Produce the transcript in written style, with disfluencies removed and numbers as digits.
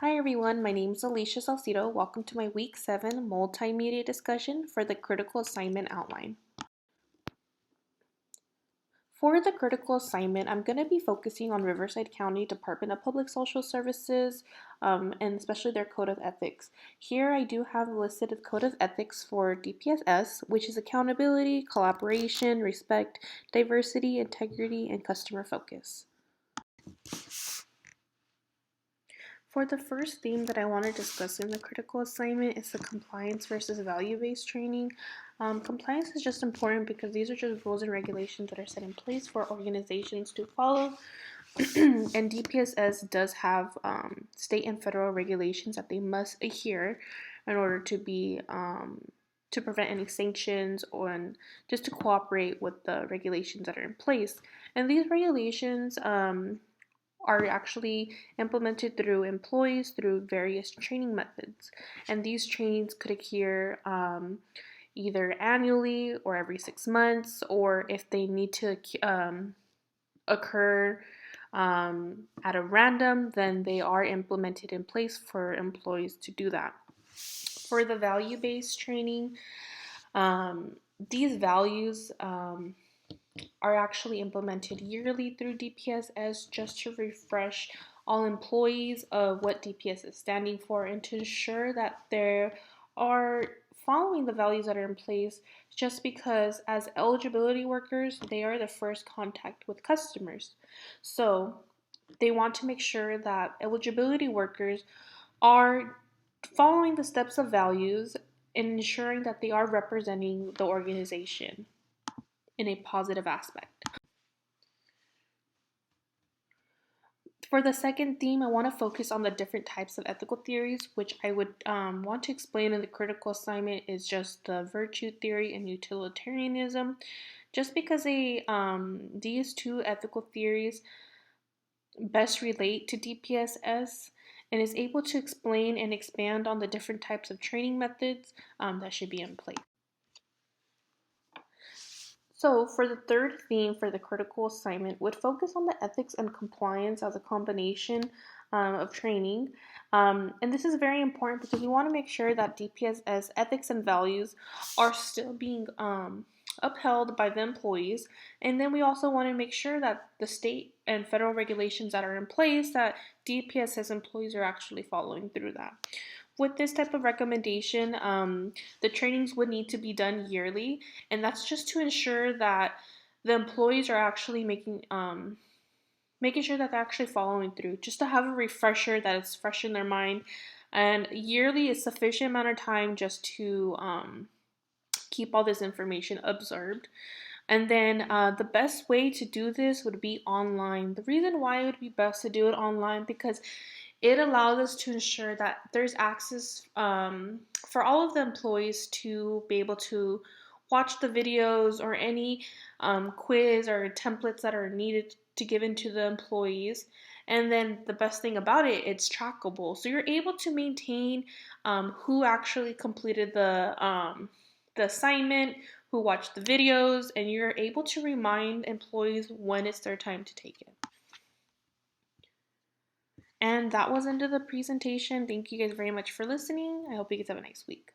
Hi everyone, my name is Alicia Salcido. Welcome to my Week 7 multimedia discussion for the critical assignment outline. For the critical assignment, I'm going to be focusing on Riverside County Department of Public Social Services and especially their Code of Ethics. Here I do have listed a Code of Ethics for DPSS, which is accountability, collaboration, respect, diversity, integrity, and customer focus. For the first theme that I want to discuss in the critical assignment is the compliance versus value-based training. Compliance is just important because these are just rules and regulations that are set in place for organizations to follow. And DPSS does have state and federal regulations that they must adhere in order to be to prevent any sanctions or just to cooperate with the regulations that are in place. And these regulations are actually implemented through employees through various training methods. And these trainings could occur either annually or every 6 months, or if they need to occur at a random, then they are implemented in place for employees to do that. For the value-based training, these values are actually implemented yearly through DPSS just to refresh all employees of what DPS is standing for and to ensure that they are following the values that are in place, just because as eligibility workers, they are the first contact with customers. So they want to make sure that eligibility workers are following the steps of values and ensuring that they are representing the organization in a positive aspect. For the second theme, I want to focus on the different types of ethical theories, which I would want to explain in the critical assignment is just the virtue theory and utilitarianism. Just because these two ethical theories best relate to DPSS and is able to explain and expand on the different types of training methods that should be in place. So for the third theme for the critical assignment would focus on the ethics and compliance as a combination of training. And this is very important because we want to make sure that DPSS ethics and values are still being upheld by the employees. And then we also want to make sure that the state and federal regulations that are in place, that DPSS employees are actually following through that. With this type of recommendation, the trainings would need to be done yearly, and that's just to ensure that the employees are actually making sure that they're actually following through, just to have a refresher that it's fresh in their mind. And yearly is sufficient amount of time just to keep all this information observed. And then the best way to do this would be online. The reason why it would be best to do it online because it allows us to ensure that there's access for all of the employees to be able to watch the videos or any quiz or templates that are needed to give into the employees. And then the best thing about it, it's trackable. So you're able to maintain who actually completed the assignment, who watched the videos, and you're able to remind employees when it's their time to take it. And that was into the presentation. Thank you guys very much for listening. I hope you guys have a nice week.